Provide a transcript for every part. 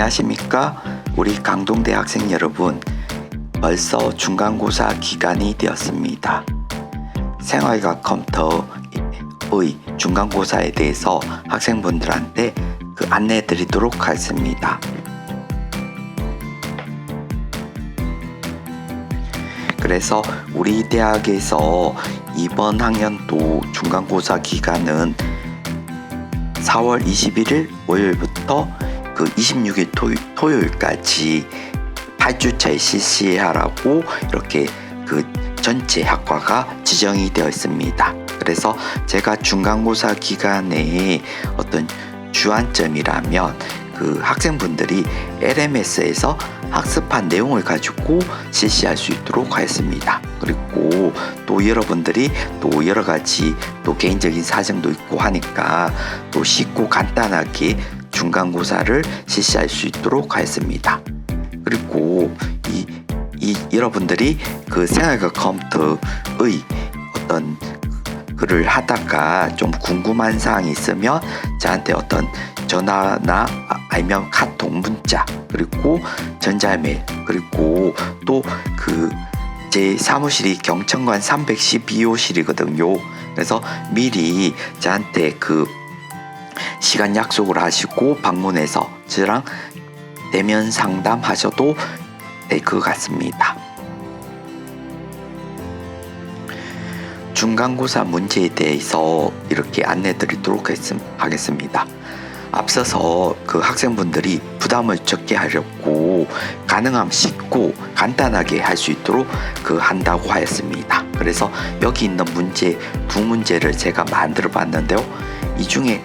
안녕하십니까? 우리 강동대 학생 여러분, 벌써 중간고사 기간이 되었습니다. 생활과 컴퓨터의 중간고사에 대해서 학생분들한테 안내해 드리도록 하겠습니다. 그래서 우리 대학에서 이번 학년도 중간고사 기간은 4월 21일 월요일부터 26일 토요일까지 8주차에 실시하라고 이렇게 전체 학과가 지정이 되어 있습니다. 그래서 제가 중간고사 기간에 어떤 주안점이라면 학생분들이 LMS에서 학습한 내용을 가지고 실시할 수 있도록 하였습니다. 그리고 또 여러분들이 또 여러 가지 또 개인적인 사정도 있고 하니까 또 쉽고 간단하게 중간고사를 실시할 수 있도록 하였습니다. 그리고 여러분들이 생활과 컴퓨터의 어떤 글을 하다가 좀 궁금한 사항이 있으면 저한테 어떤 전화나 아니면 카톡 문자 그리고 전자메일 그리고 또 제 사무실이 경천관 312호실이거든요. 그래서 미리 저한테 시간 약속을 하시고 방문해서 저랑 대면 상담하셔도 될 것 같습니다. 중간고사 문제에 대해서 이렇게 안내 드리도록 하겠습니다. 앞서서 학생분들이 부담을 적게 하려고 가능하면 쉽고 간단하게 할 수 있도록 한다고 하였습니다. 그래서 여기 있는 문제 두 문제를 제가 만들어 봤는데요. 이 중에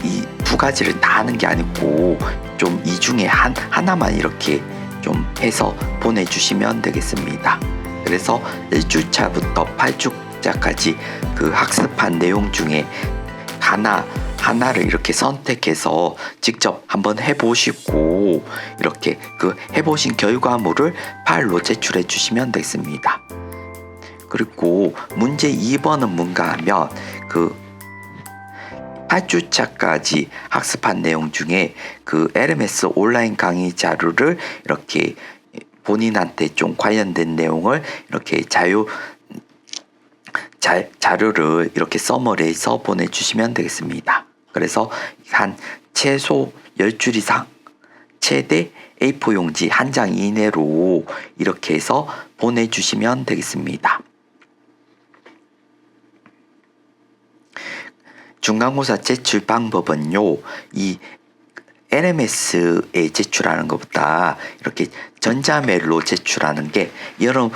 이 두 가지를 다 하는 게 아니고 좀 이 중에 하나만 이렇게 좀 해서 보내주시면 되겠습니다. 그래서 1주차부터 8주차까지 학습한 내용 중에 하나를 이렇게 선택해서 직접 한번 해보시고 이렇게 해보신 결과물을 파일로 제출해 주시면 되겠습니다. 그리고 문제 2번은 뭔가 하면 8주차까지 학습한 내용 중에 LMS 온라인 강의 자료를 이렇게 본인한테 좀 관련된 내용을 이렇게 자료를 이렇게 서머리해서 보내주시면 되겠습니다. 그래서 한 최소 10줄 이상 최대 A4 용지 1장 이내로 이렇게 해서 보내주시면 되겠습니다. 중간고사 제출 방법은요, 이 LMS에 제출하는 것보다 이렇게 전자메일로 제출하는 게 여러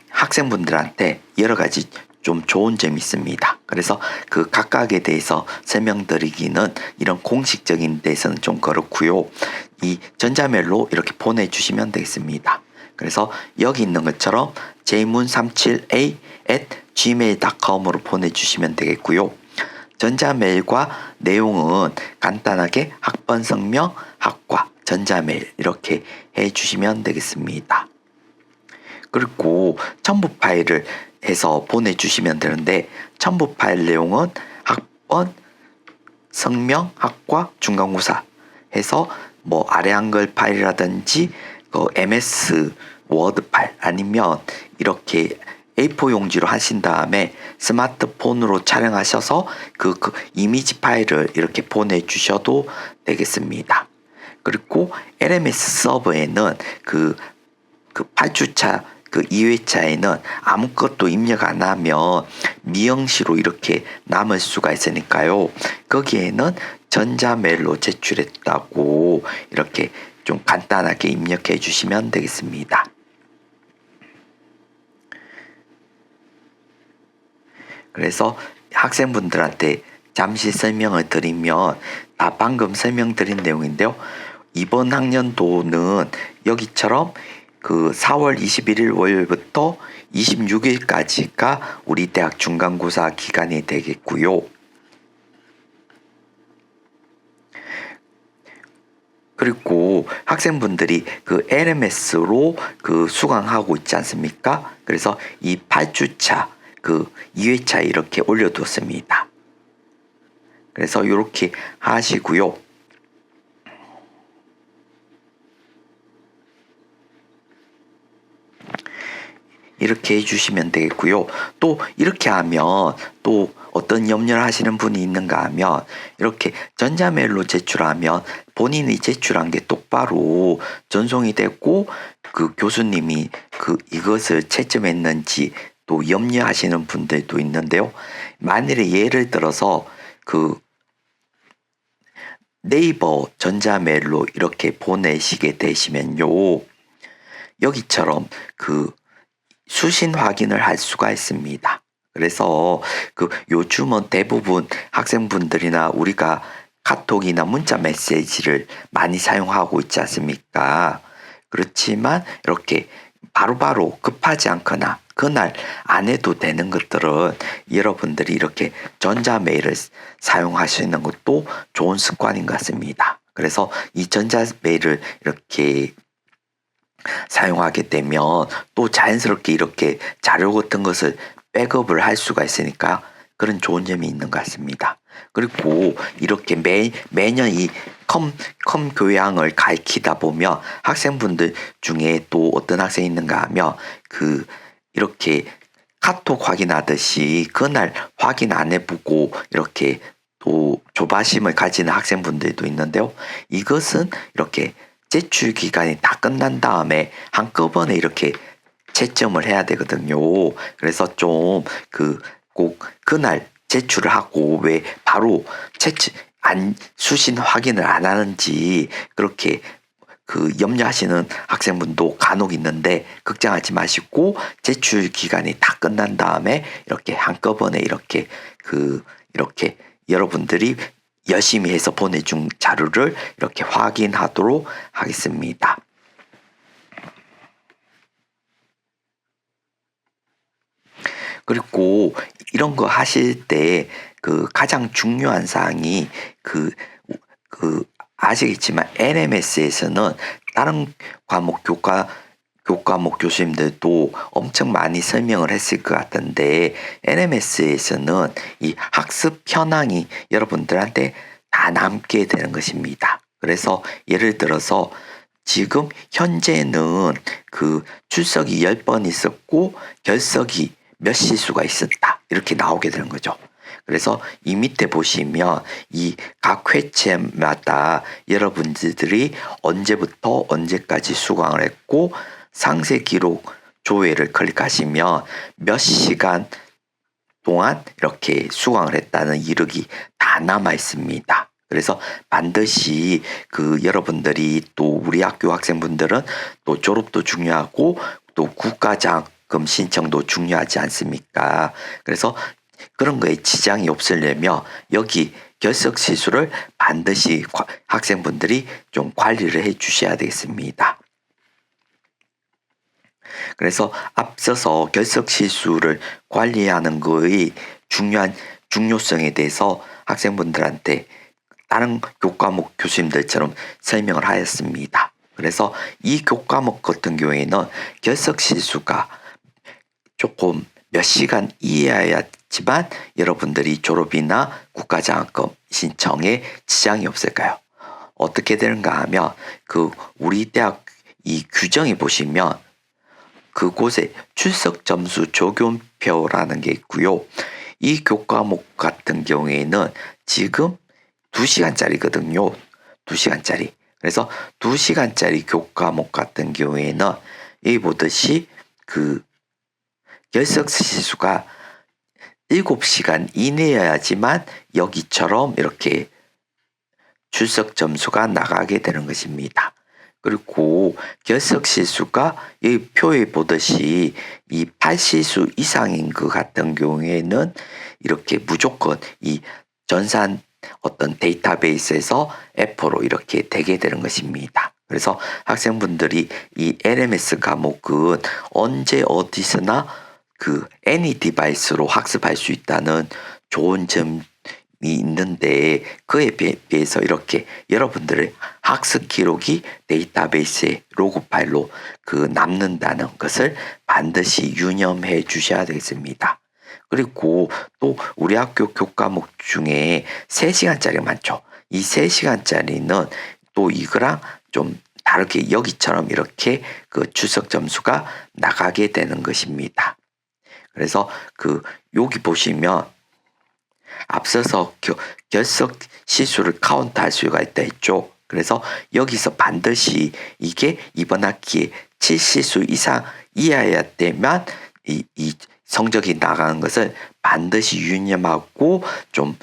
학생분들한테 여러 가지 좀 좋은 점이 있습니다. 그래서 각각에 대해서 설명드리기는 이런 공식적인 데서는 좀 그렇고요. 이 전자메일로 이렇게 보내주시면 되겠습니다. 그래서 여기 있는 것처럼 jmun37a@gmail.com으로 보내주시면 되겠고요. 전자메일과 내용은 간단하게 학번, 성명, 학과, 전자메일 이렇게 해주시면 되겠습니다. 그리고 첨부 파일을 해서 보내주시면 되는데 첨부 파일 내용은 학번, 성명, 학과, 중간고사 해서 아래 한글 파일이라든지 MS 워드 파일 아니면 이렇게 A4 용지로 하신 다음에 스마트폰으로 촬영하셔서 이미지 파일을 이렇게 보내주셔도 되겠습니다. 그리고 LMS 서버에는 8주차 2회차에는 아무것도 입력 안 하면 미영시로 이렇게 남을 수가 있으니까요. 거기에는 전자메일로 제출했다고 이렇게 좀 간단하게 입력해 주시면 되겠습니다. 그래서 학생분들한테 잠시 설명을 드리면 방금 설명드린 내용인데요. 이번 학년도는 여기처럼 4월 21일 월요일부터 26일까지가 우리 대학 중간고사 기간이 되겠고요. 그리고 학생분들이 LMS로 수강하고 있지 않습니까? 그래서 이 8주차 2회차 이렇게 올려두었습니다. 그래서 이렇게 하시고요. 이렇게 해주시면 되겠고요. 또 이렇게 하면 또 어떤 염려를 하시는 분이 있는가 하면 이렇게 전자메일로 제출하면 본인이 제출한 게 똑바로 전송이 됐고 그 교수님이 이것을 채점했는지 또 염려하시는 분들도 있는데요. 만일에 예를 들어서 네이버 전자메일로 이렇게 보내시게 되시면요. 여기처럼 수신 확인을 할 수가 있습니다. 그래서 요즘은 대부분 학생분들이나 우리가 카톡이나 문자 메시지를 많이 사용하고 있지 않습니까? 그렇지만 이렇게 바로바로 급하지 않거나 그날 안 해도 되는 것들은 여러분들이 이렇게 전자메일을 사용하시는 것도 좋은 습관인 것 같습니다. 그래서 이 전자메일을 이렇게 사용하게 되면 또 자연스럽게 이렇게 자료 같은 것을 백업을 할 수가 있으니까 그런 좋은 점이 있는 것 같습니다. 그리고 이렇게 매년 이 컴 교양을 가르치다 보면 학생분들 중에 또 어떤 학생이 있는가 하면 이렇게 카톡 확인하듯이 그날 확인 안 해보고 이렇게 또 조바심을 가지는 학생분들도 있는데요. 이것은 이렇게 제출 기간이 다 끝난 다음에 한꺼번에 이렇게 채점을 해야 되거든요. 그래서 좀 꼭 그날 제출을 하고 왜 바로 수신 확인을 안 하는지 그렇게 염려하시는 학생분도 간혹 있는데 걱정하지 마시고 제출 기간이 다 끝난 다음에 이렇게 한꺼번에 이렇게 여러분들이 열심히 해서 보내준 자료를 이렇게 확인하도록 하겠습니다. 그리고 이런 거 하실 때 가장 중요한 사항이 아시겠지만 LMS에서는 다른 교과목 교수님들도 엄청 많이 설명을 했을 것 같은데 LMS에서는 이 학습 현황이 여러분들한테 다 남게 되는 것입니다. 그래서 예를 들어서 지금 현재는 출석이 10번 있었고 결석이 몇 시수가 있었다 이렇게 나오게 되는 거죠. 그래서 이 밑에 보시면 이 각 회체마다 여러분들이 언제부터 언제까지 수강을 했고 상세 기록 조회를 클릭하시면 몇 시간 동안 이렇게 수강을 했다는 이력이 다 남아 있습니다. 그래서 반드시 여러분들이 또 우리 학교 학생분들은 또 졸업도 중요하고 또 국가장학금 신청도 중요하지 않습니까? 그래서 그런 거에 지장이 없으려면 여기 결석 시수를 반드시 학생분들이 좀 관리를 해 주셔야 되겠습니다. 그래서 앞서서 결석 시수를 관리하는 거의 중요성에 대해서 학생분들한테 다른 교과목 교수님들처럼 설명을 하였습니다. 그래서 이 교과목 같은 경우에는 결석 시수가 조금 몇 시간 이하였지만 여러분들이 졸업이나 국가장학금 신청에 지장이 없을까요? 어떻게 되는가 하면 우리 대학 이 규정에 보시면 그곳에 출석 점수 적용표라는 게 있고요. 이 교과목 같은 경우에는 지금 2시간짜리거든요. 2시간짜리. 그래서 2시간짜리 교과목 같은 경우에는 여기 보듯이 결석 시수가 7시간 이내여야지만 여기처럼 이렇게 출석 점수가 나가게 되는 것입니다. 그리고 결석 시수가 이 표에 보듯이 이 8시수 이상인 것 같은 경우에는 이렇게 무조건 이 전산 어떤 데이터베이스에서 F로 이렇게 되게 되는 것입니다. 그래서 학생분들이 이 LMS 과목은 언제 어디서나 any 디바이스로 학습할 수 있다는 좋은 점이 있는데 그에 비해서 이렇게 여러분들의 학습 기록이 데이터베이스에 로그 파일로 남는다는 것을 반드시 유념해 주셔야 되겠습니다. 그리고 또 우리 학교 교과목 중에 3시간짜리 많죠. 이 3시간짜리는 또 이거랑 좀 다르게 여기처럼 이렇게 그 출석 점수가 나가게 되는 것입니다. 그래서 여기 보시면 앞서서 결석 실수를 카운트할 수가 있다 했죠. 그래서 여기서 반드시 이게 이번 학기에 7실수 이하여야 되면 이 성적이 나가는 것을 반드시 유념하고 좀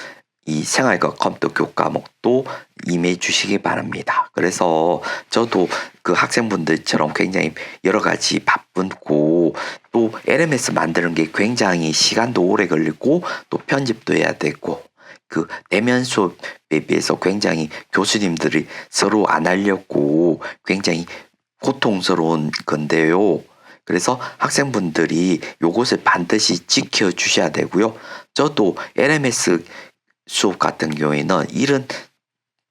이 생활과 컴퓨터 교과목도 임해 주시기 바랍니다. 그래서 저도 그 학생분들처럼 굉장히 여러 가지 바쁘고 또 LMS 만드는 게 굉장히 시간도 오래 걸리고 또 편집도 해야 되고 그 대면 수업에 비해서 굉장히 교수님들이 서로 안 하려고 굉장히 고통스러운 건데요. 그래서 학생분들이 요것을 반드시 지켜주셔야 되고요. 저도 LMS 수업 같은 경우에는 이런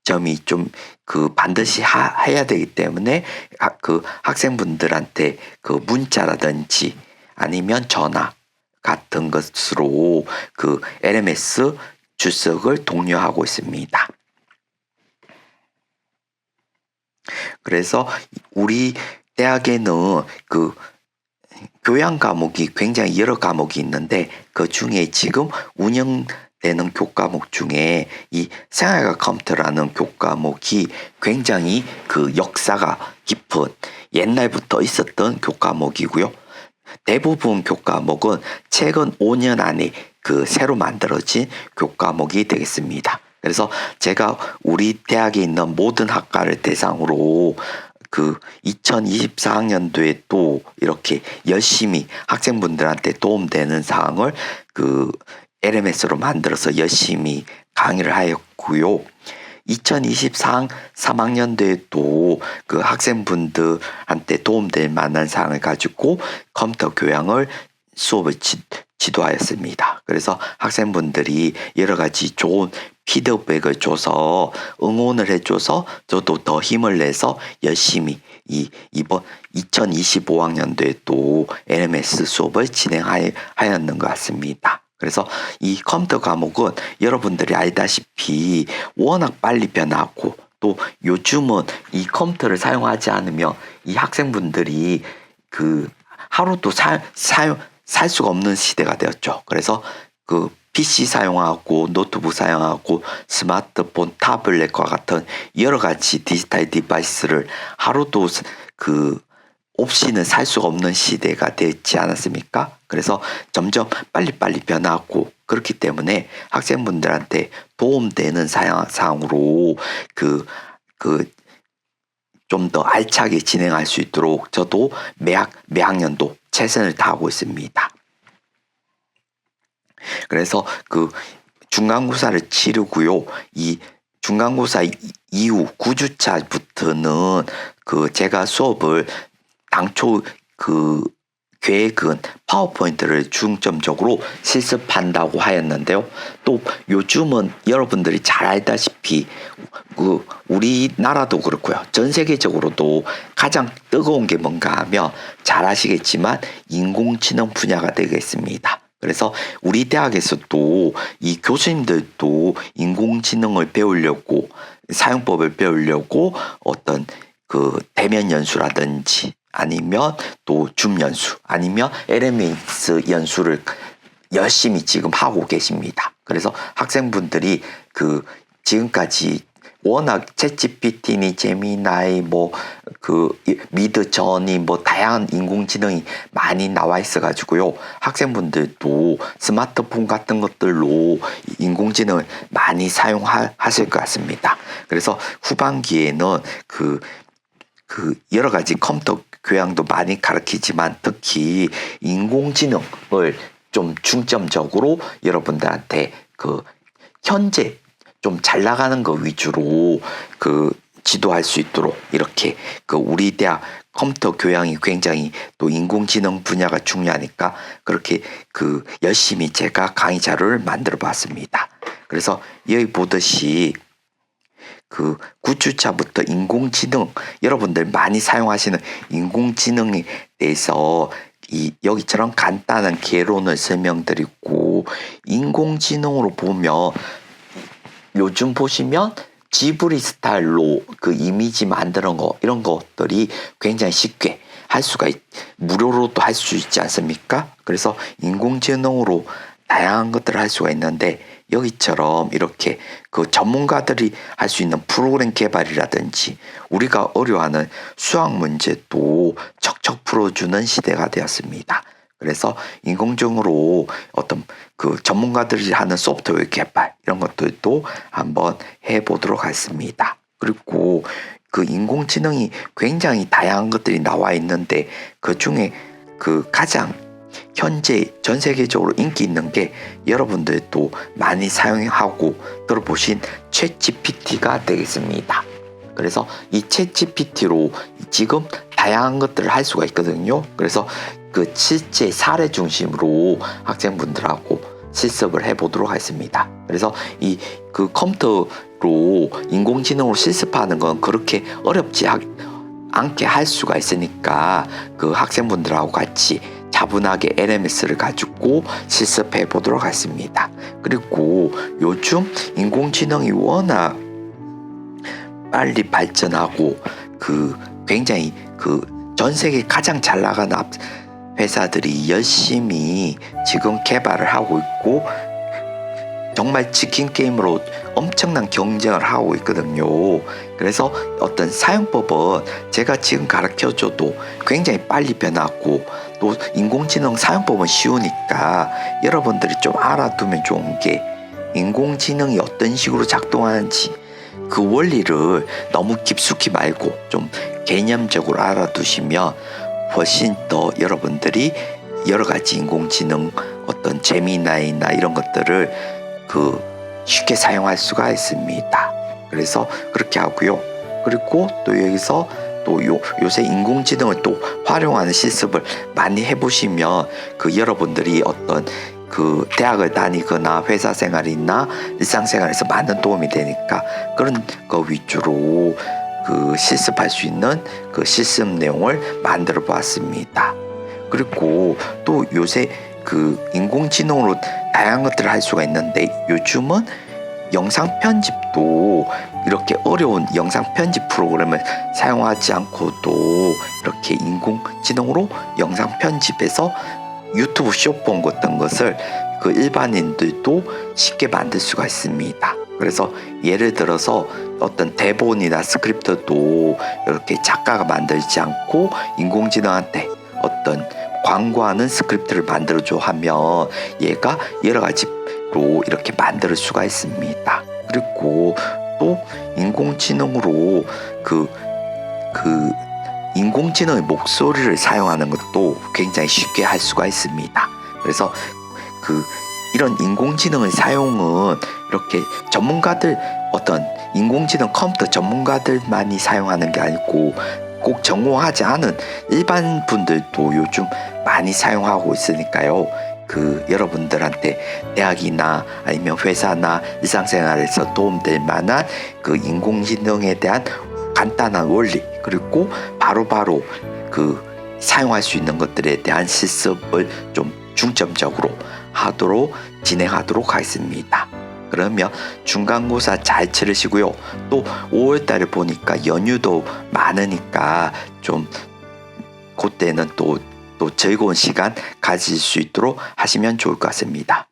점이 좀 반드시 해야 되기 때문에 그 학생분들한테 그 문자라든지 아니면 전화 같은 것으로 그 LMS 출석을 독려하고 있습니다. 그래서 우리 대학에는 그 교양 과목이 굉장히 여러 과목이 있는데 그 중에 지금 운영되는 교과목 중에 이 생활과 컴퓨터라는 교과목이 굉장히 그 역사가 깊은 옛날부터 있었던 교과목이고요. 대부분 교과목은 최근 5년 안에 그 새로 만들어진 교과목이 되겠습니다. 그래서 제가 우리 대학에 있는 모든 학과를 대상으로 그 2024학년도에 또 이렇게 열심히 학생분들한테 도움되는 사항을 그 LMS로 만들어서 열심히 강의를 하였고요. 2023학년도에 또 그 학생분들한테 도움될 만한 사항을 가지고 컴퓨터 교양을 수업을 지도하였습니다. 그래서 학생분들이 여러 가지 좋은 피드백을 줘서 응원을 해줘서 저도 더 힘을 내서 열심히 이번 2025학년도에 또 LMS 수업을 진행하였는 것 같습니다. 그래서 이 컴퓨터 과목은 여러분들이 알다시피 워낙 빨리 변하고 또 요즘은 이 컴퓨터를 사용하지 않으면 이 학생분들이 그 하루도 살 수가 없는 시대가 되었죠. 그래서 그 PC 사용하고 노트북 사용하고 스마트폰, 타블렛과 같은 여러 가지 디지털 디바이스를 하루도 그 없이는 살 수가 없는 시대가 되지 않았습니까? 그래서 점점 빨리빨리 변하고 그렇기 때문에 학생분들한테 도움되는 사항으로 좀 더 알차게 진행할 수 있도록 저도 매 학년도 최선을 다하고 있습니다. 그래서 그 중간고사를 치르고요. 이 중간고사 이후 9주차부터는 그 제가 수업을 당초 그 계획은 파워포인트를 중점적으로 실습한다고 하였는데요. 또 요즘은 여러분들이 잘 알다시피 그 우리나라도 그렇고요. 전 세계적으로도 가장 뜨거운 게 뭔가 하면 잘 아시겠지만 인공지능 분야가 되겠습니다. 그래서 우리 대학에서도 이 교수님들도 인공지능을 배우려고 사용법을 배우려고 어떤 그 대면 연수라든지 아니면 또 줌 연수 아니면 LMS 연수를 열심히 지금 하고 계십니다. 그래서 학생분들이 그 지금까지 워낙 챗GPT니 제미나이 미드저니 다양한 인공지능이 많이 나와 있어 가지고요. 학생분들도 스마트폰 같은 것들로 인공지능을 많이 사용하실 것 같습니다. 그래서 후반기에는 그 여러 가지 컴퓨터 교양도 많이 가르치지만 특히 인공지능을 좀 중점적으로 여러분들한테 그 현재 좀 잘 나가는 거 위주로 그 지도할 수 있도록 이렇게 그 우리 대학 컴퓨터 교양이 굉장히 또 인공지능 분야가 중요하니까 그렇게 그 열심히 제가 강의 자료를 만들어 봤습니다. 그래서 여기 보듯이 그 9주차부터 인공지능 여러분들 많이 사용하시는 인공지능에 대해서 여기처럼 간단한 개론을 설명드리고 인공지능으로 보면 요즘 보시면 지브리 스타일로 그 이미지 만드는 거 이런 것들이 굉장히 쉽게 할 수가 무료로도 할 수 있지 않습니까? 그래서 인공지능으로 다양한 것들을 할 수가 있는데 여기처럼 이렇게 그 전문가들이 할 수 있는 프로그램 개발이라든지 우리가 어려워하는 수학 문제도 척척 풀어주는 시대가 되었습니다. 그래서 인공지능으로 어떤 그 전문가들이 하는 소프트웨어 개발 이런 것들도 한번 해보도록 하겠습니다. 그리고 그 인공지능이 굉장히 다양한 것들이 나와 있는데 그 중에 그 가장 현재 전 세계적으로 인기 있는 게 여러분들도 많이 사용하고 들어보신 챗GPT가 되겠습니다. 그래서 이 챗GPT로 지금 다양한 것들을 할 수가 있거든요. 그래서 그 실제 사례 중심으로 학생분들하고 실습을 해보도록 하겠습니다. 그래서 이 그 컴퓨터로 인공지능으로 실습하는 건 그렇게 어렵지 않게 할 수가 있으니까 그 학생분들하고 같이 차분하게 LMS를 가지고 실습해 보도록 하겠습니다. 그리고 요즘 인공지능이 워낙 빨리 발전하고 그 굉장히 그 전 세계 가장 잘 나가는 회사들이 열심히 지금 개발을 하고 있고 정말 치킨 게임으로 엄청난 경쟁을 하고 있거든요. 그래서 어떤 사용법은 제가 지금 가르쳐줘도 굉장히 빨리 변하고 또 인공지능 사용법은 쉬우니까 여러분들이 좀 알아두면 좋은 게 인공지능이 어떤 식으로 작동하는지 그 원리를 너무 깊숙이 말고 좀 개념적으로 알아두시면 훨씬 더 여러분들이 여러 가지 인공지능 어떤 제미나이나 이런 것들을 그 쉽게 사용할 수가 있습니다. 그래서 그렇게 하고요. 그리고 또 여기서 또 요새 인공지능을 또 활용하는 실습을 많이 해보시면 그 여러분들이 어떤 그 대학을 다니거나 회사 생활이나 일상생활에서 많은 도움이 되니까 그런 거 위주로 그 실습할 수 있는 그 실습 내용을 만들어 보았습니다. 그리고 또 요새 그 인공지능으로 다양한 것들을 할 수가 있는데 요즘은 영상 편집도 이렇게 어려운 영상 편집 프로그램을 사용하지 않고도 이렇게 인공지능으로 영상 편집해서 유튜브 쇼폼 같은 것을 그 일반인들도 쉽게 만들 수가 있습니다. 그래서 예를 들어서 어떤 대본이나 스크립트도 이렇게 작가가 만들지 않고 인공지능한테 어떤 광고하는 스크립트를 만들어줘 하면 얘가 여러 가지로 이렇게 만들 수가 있습니다. 그리고 또 인공지능으로 인공지능의 목소리를 사용하는 것도 굉장히 쉽게 할 수가 있습니다. 그래서 이런 인공지능의 사용은 이렇게 전문가들 어떤 인공지능 컴퓨터 전문가들만이 사용하는 게 아니고 꼭 전공하지 않은 일반 분들도 요즘 많이 사용하고 있으니까요. 그 여러분들한테 대학이나 아니면 회사나 일상생활에서 도움될 만한 그 인공지능에 대한 간단한 원리 그리고 바로바로 그 사용할 수 있는 것들에 대한 실습을 좀 중점적으로 진행하도록 하겠습니다. 그러면 중간고사 잘 치르시고요. 또 5월달에 보니까 연휴도 많으니까 좀 그때는 또 즐거운 시간 가질 수 있도록 하시면 좋을 것 같습니다.